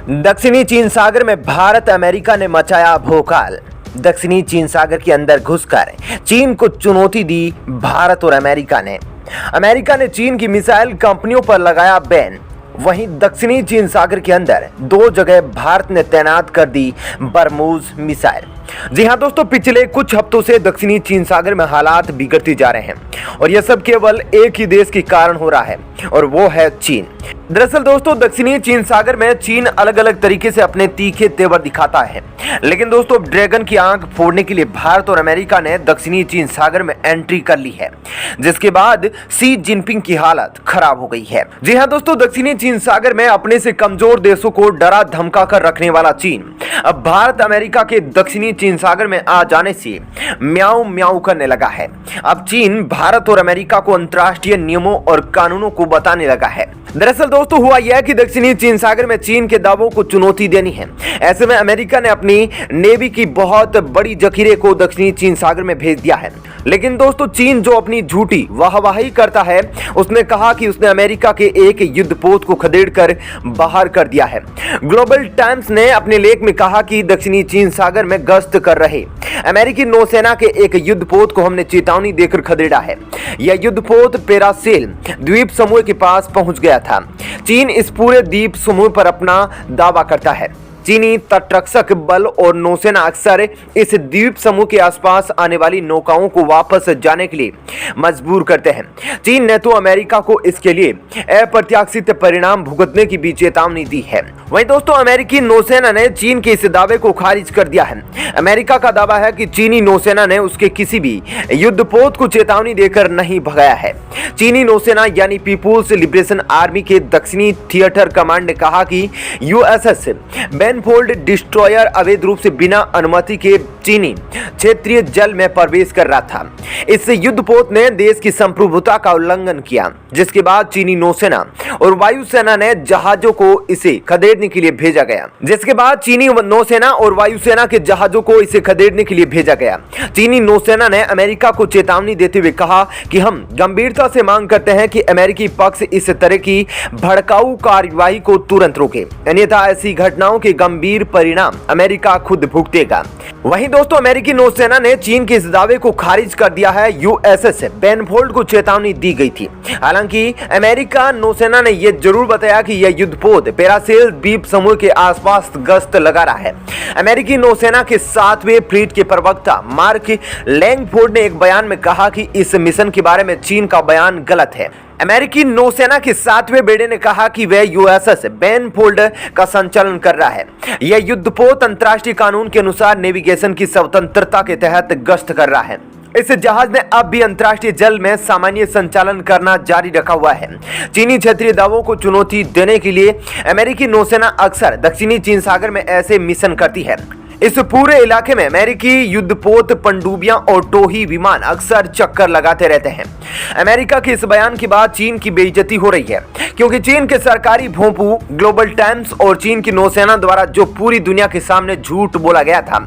दक्षिणी चीन सागर में भारत अमेरिका ने मचाया भोकाल। दक्षिणी चीन सागर के अंदर घुसकर चीन को चुनौती दी भारत और अमेरिका ने चीन की मिसाइल कंपनियों पर लगाया बैन। वहीं दक्षिणी चीन सागर के अंदर दो जगह भारत ने तैनात कर दी बरमूज मिसाइल। जी हां दोस्तों, पिछले कुछ हफ्तों से दक्षिणी चीन सागर में हालात बिगड़ते जा रहे हैं और यह सब केवल एक ही देश के कारण हो रहा है और वो है चीन। दरअसल दोस्तों, दक्षिणी चीन सागर में चीन अलग अलग तरीके से अपने तीखे तेवर दिखाता है, लेकिन दोस्तों ड्रैगन की आंख फोड़ने के लिए भारत और अमेरिका ने दक्षिणी चीन सागर में एंट्री कर ली है, जिसके बाद शी जिनपिंग की हालत खराब हो गई है। जी हां दोस्तों, दक्षिणी चीन सागर में अपने से कमजोर देशों को डरा धमका कर रखने वाला चीन अब भारत अमेरिका के दक्षिणी चीन सागर में आ जाने से म्याऊं म्याऊं करने लगा है। अब चीन भारत और अमेरिका को अंतर्राष्ट्रीय नियमों और कानूनों को बताने लगा है। दरअसल दोस्तों हुआ यह कि दक्षिणी चीन सागर में चीन के दावों को चुनौती देनी है। ऐसे में अमेरिका ने अपनी नेवी की बहुत बड़ी जखीरे को दक्षिणी चीन सागर में भेज दिया है। लेकिन दोस्तों चीन जो अपनी झूठी वाहवाही करता है, उसने कहा कि उसने अमेरिका के एक युद्धपोत को खदेड़कर बाहर कर दिया है। ग्लोबल टाइम्स ने अपने लेख में कहा कि दक्षिणी चीन सागर में गश्त कर रहे अमेरिकी नौसेना के एक युद्धपोत को हमने चेतावनी देकर खदेड़ा है। यह युद्धपोत पेरासेल द्वीप समूह के पास पहुंच गया था। चीन इस पूरे द्वीप समूह पर अपना दावा करता है। चीनी तटरक्षक बल और नौसेना अक्सर इस द्वीप समूह के आसपास आने वाली नौकाओं को वापस जाने के लिए मजबूर करते हैं। चीन ने तो अमेरिका को इसके लिए अप्रत्याशित परिणाम भुगतने की भी चेतावनी दी है। वहीं दोस्तों अमेरिकी नौसेना ने चीन के इस दावे को खारिज कर दिया है। अमेरिका का दावा है कि चीनी नौसेना ने उसके किसी भी युद्धपोत को चेतावनी देकर नहीं भगाया है। चीनी नौसेना यानी पीपुल्स लिबरेशन आर्मी के दक्षिणी थिएटर कमांड ने कहा कि यूएसएस बेनफोल्ड डिस्ट्रॉयर अवैध रूप से बिना अनुमति के चीनी क्षेत्रीय जल में प्रवेश कर रहा था। इस युद्धपोत ने देश की संप्रभुता का उल्लंघन किया, जिसके बाद चीनी नौसेना और वायुसेना ने जहाजों को इसे खदेड़ने के लिए भेजा गया। चीनी नौसेना ने अमेरिका को चेतावनी देते हुए कहा कि हम गंभीरता से मांग करते हैं कि अमेरिकी पक्ष इस तरह की भड़काऊ कार्यवाही को तुरंत रोके, अन्यथा ऐसी घटनाओं के गंभीर परिणाम अमेरिका खुद भुगतेगा। वहीं दोस्तों अमेरिकी नौसेना ने चीन के इस दावे को खारिज कर दिया है। यूएसएस बेनफोल्ड को चेतावनी दी गई थी। हालांकि अमेरिका नौसेना ने यह जरूर बताया कि यह युद्धपोत पेरासेल द्वीप समूह के आसपास गश्त लगा रहा है। अमेरिकी नौसेना के 7वें फ्लीट के प्रवक्ता मार्क लैंगफोर्ड ने एक बयान में कहा कि इस मिशन के बारे में चीन का बयान गलत है। अमेरिकी नौसेना के 7वें बेड़े ने कहा कि वह यूएसएस बेनफोल्ड का संचालन कर रहा है। यह युद्धपोत अंतर्राष्ट्रीय कानून के अनुसार नेविगेशन की स्वतंत्रता के तहत गश्त कर रहा है। इस जहाज ने अब भी अंतर्राष्ट्रीय जल में सामान्य संचालन करना जारी रखा हुआ है। चीनी क्षेत्रीय दावों को चुनौती देने के लिए अमेरिकी नौसेना अक्सर दक्षिणी चीन सागर में ऐसे मिशन करती है। इस पूरे इलाके में अमेरिकी युद्धपोत पनडुब्बियां और टोही विमान अक्सर चक्कर लगाते रहते हैं। अमेरिका के इस बयान के बाद चीन की बेइज्जती हो रही है, क्योंकि चीन के सरकारी भोंपू ग्लोबल टाइम्स और चीन की नौसेना द्वारा जो पूरी दुनिया के सामने झूठ बोला गया था,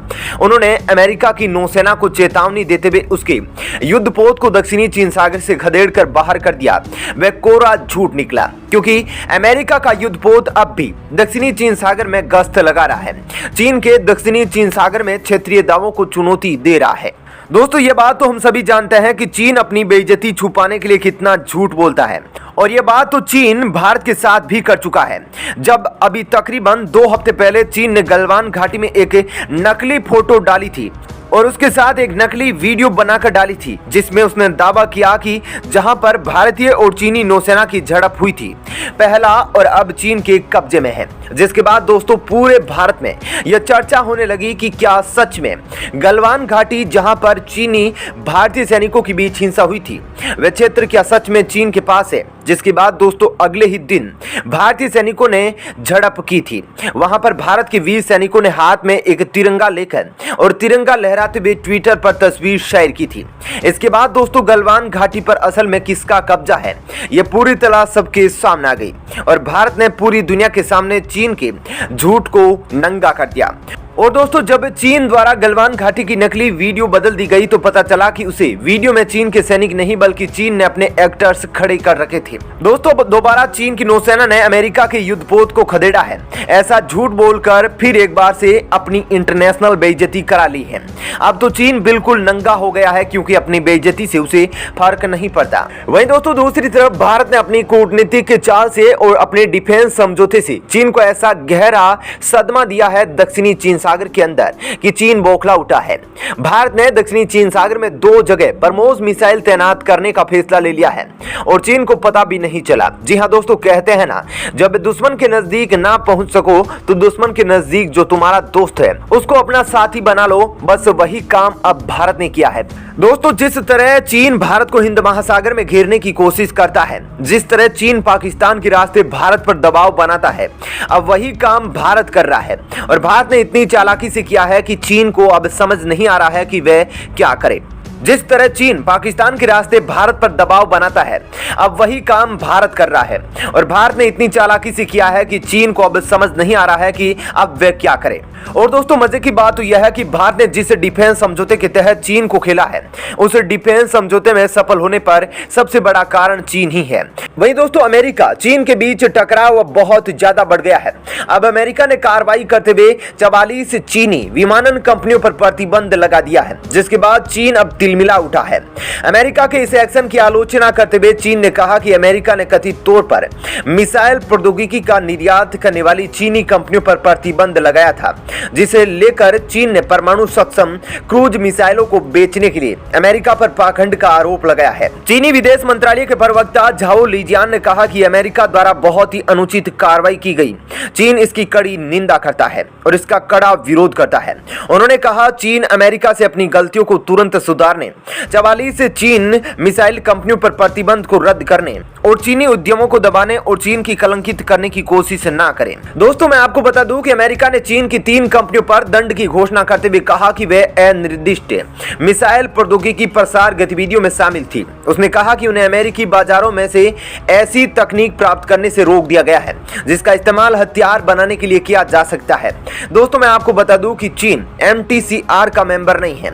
उन्होंने अमेरिका की नौसेना को चेतावनी देते हुए उसके युद्धपोत को दक्षिणी चीन सागर से खदेड़कर बाहर कर दिया। वह कोरा झूठ निकला, क्योंकि अमेरिका का युद्धपोत अब भी दक्षिणी चीन सागर में गश्त लगा रहा है। चीन के दक्षिणी चीन सागर में क्षेत्रीय दावों को चुनौती दे रहा है। दोस्तों ये बात तो हम सभी जानते हैं कि चीन अपनी बेइज्जती छुपाने के लिए कितना झूठ बोलता है, और ये बात तो चीन भारत के साथ भी कर चुका है। जब अभी तकरीबन 2 हफ्ते पहले चीन ने गलवान घाटी में एक नकली फोटो डाली थी और उसके साथ एक नकली वीडियो बनाकर डाली थी, जिसमें उसने दावा किया कि जहां पर भारतीय और चीनी नौसेना की झड़प हुई थी, पहला और अब चीन के कब्जे में है। जिसके बाद दोस्तों पूरे भारत में यह चर्चा होने लगी कि क्या सच में गलवान घाटी, जहां पर चीनी भारतीय सैनिकों के बीच हिंसा हुई थी, वह क्षेत्र क्या सच में चीन के पास है। जिसके बाद दोस्तों अगले ही दिन भारतीय सैनिकों ने झड़प की थी। वहां पर भारत के वीर सैनिकों ने हाथ में एक तिरंगा लेकर और तिरंगा लहराते हुए ट्विटर पर तस्वीर शेयर की थी। इसके बाद दोस्तों गलवान घाटी पर असल में किसका कब्जा है, यह पूरी तरह सबके सामने आ गई और भारत ने पूरी दुनिया के सामने चीन के झूठ को नंगा कर दिया। और दोस्तों जब चीन द्वारा गलवान घाटी की नकली वीडियो बदल दी गई तो पता चला कि उसे वीडियो में चीन के सैनिक नहीं बल्कि चीन ने अपने एक्टर्स खड़े कर रखे थे। दोस्तों दोबारा चीन की नौसेना ने अमेरिका के युद्धपोत को खदेड़ा है। ऐसा झूठ बोलकर फिर एक बार से अपनी इंटरनेशनल बेइज्जती करा ली है। अब तो चीन बिल्कुल नंगा हो गया है क्योंकि अपनी बेइज्जती से उसे फर्क नहीं पड़ता। वहीं दोस्तों दूसरी तरफ भारत ने अपनी कूटनीतिक चाल से और अपने डिफेंस समझौते से चीन को ऐसा गहरा सदमा दिया है दक्षिणी चीन सागर के अंदर कि चीन बौखला उठा है। भारत ने दक्षिणी चीन सागर में 2 जगह ब्रह्मोस मिसाइल तैनात करने का फैसला ले लिया है और चीन को पता भी नहीं चला। जी हां दोस्तों, कहते हैं ना, जब दुश्मन के नजदीक ना पहुंच सको तो दुश्मन के नजदीक जो तुम्हारा दोस्त है उसको अपना साथी बना लो। बस वही काम अब भारत ने किया है। दोस्तों जिस तरह चीन भारत को हिंद महासागर में घेरने की कोशिश करता है, जिस तरह चीन पाकिस्तान के रास्ते भारत पर दबाव बनाता है, अब वही काम भारत कर रहा है। और भारत ने इतनी चालाकी से किया है कि चीन को अब समझ नहीं आ रहा है कि वह क्या करे। जिस तरह चीन पाकिस्तान के रास्ते भारत पर दबाव बनाता है, अब वही काम भारत कर रहा है। और भारत ने इतनी चालाकी से किया है कि चीन को अब समझ नहीं आ रहा है कि अब वह क्या करे। और दोस्तों मजे की बात तो यह है कि भारत ने जिस डिफेंस समझौते के तहत चीन को खेला है, उस डिफेंस समझौते में सफल होने पर सबसे बड़ा कारण चीन ही है। वहीं दोस्तों अमेरिका चीन के बीच टकराव अब बहुत ज्यादा बढ़ गया है। अब अमेरिका ने कार्रवाई करते हुए 44 चीनी विमानन कंपनियों पर प्रतिबंध लगा दिया है, जिसके बाद चीन अब तिलमिला उठा है। अमेरिका के इस एक्शन की आलोचना करते हुए चीन ने कहा कि अमेरिका ने कथित तौर पर मिसाइल प्रौद्योगिकी का निर्यात करने वाली चीनी कंपनियों पर प्रतिबंध लगाया था, जिसे लेकर चीन ने परमाणु सक्षम क्रूज मिसाइलों को बेचने के लिए अमेरिका पर पाखंड का आरोप लगाया है। चीनी विदेश मंत्रालय के प्रवक्ता झाओ लिजियान ने कहा कि अमेरिका द्वारा बहुत ही अनुचित कार्रवाई की गई। चीन इसकी कड़ी निंदा करता है और इसका कड़ा विरोध करता है। उन्होंने कहा चीन अमेरिका से अपनी गलतियों को तुरंत सुधारने, 44 चीन मिसाइल कंपनियों पर प्रतिबंध को रद्द करने और चीनी उद्यमों को दबाने और चीन की कलंकित करने की कोशिश न करें। दोस्तों मैं आपको बता दूं कि अमेरिका ने चीन की 3 कंपनियों पर दंड की घोषणा करते हुए कहा कि वे अनिर्दिष्ट मिसाइल प्रौद्योगिकी प्रसार गतिविधियों में शामिल थी। उसने कहा कि उन्हें अमेरिकी बाजारों में से ऐसी तकनीक प्राप्त करने से रोक दिया गया है जिसका इस्तेमाल हथियार बनाने के लिए किया जा सकता है। दोस्तों मैं आपको बता दूं कि चीन MTCR का मेंबर नहीं है।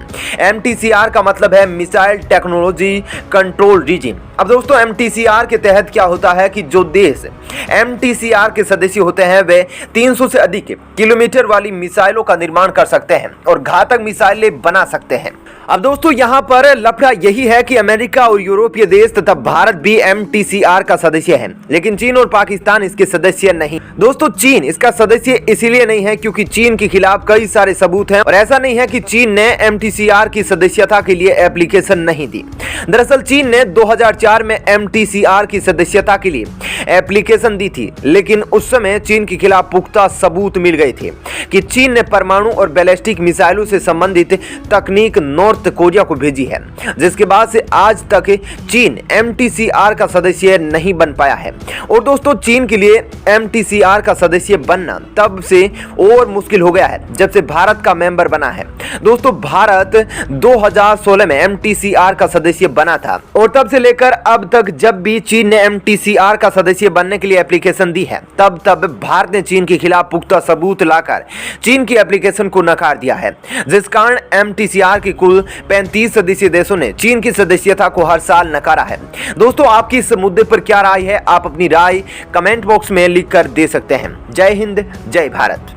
MTCR का मतलब है मिसाइल टेक्नोलॉजी कंट्रोल रीजन। अब दोस्तों MTCR के तहत क्या होता है कि जो देश MTCR के सदस्य होते हैं वे 300 से अधिक किलोमीटर वाली मिसाइलों का निर्माण कर सकते हैं और घातक मिसाइलें बना सकते हैं। अब दोस्तों यहाँ पर लफड़ा यही है कि अमेरिका और यूरोपीय देश तथा भारत भी MTCR का सदस्य है, लेकिन चीन और पाकिस्तान इसके सदस्य नहीं। दोस्तों चीन इसका सदस्य इसीलिए नहीं है क्योंकि चीन के खिलाफ कई सारे सबूत हैं और ऐसा नहीं है कि चीन ने MTCR की सदस्यता के लिए एप्लीकेशन नहीं दी। दरअसल चीन ने 2004 में MTCR की सदस्यता के लिए एप्लीकेशन दी थी, लेकिन उस समय चीन के खिलाफ पुख्ता सबूत मिल गए थे कि चीन ने परमाणु और बैलिस्टिक मिसाइलों से संबंधित तकनीक नॉर्थ कोरिया को भेजी है, जिसके बाद से आज तक चीन MTCR का सदस्य नहीं बन पाया है। और दोस्तों चीन के लिए MTCR का सदस्य बनना तब से और मुश्किल हो गया है जब से भारत का मेंबर बना है। दोस्तों भारत 2016 में MTCR का सदस्य बना था और तब से लेकर अब तक जब भी चीन ने MTCR का सदस्य बनने के लिए एप्लीकेशन दी है तब भारत ने चीन के खिलाफ पुख्ता सबूत लाकर चीन की एप्लीकेशन को नकार दिया है, जिस कारण MTCR के कुल 35 सदस्य देशों ने चीन की सदस्यता को हर साल नकारा है। दोस्तों आपकी इस मुद्दे पर क्या राय है? आप अपनी राय कमेंट बॉक्स में लिख कर दे सकते हैं। जय हिंद, जय भारत।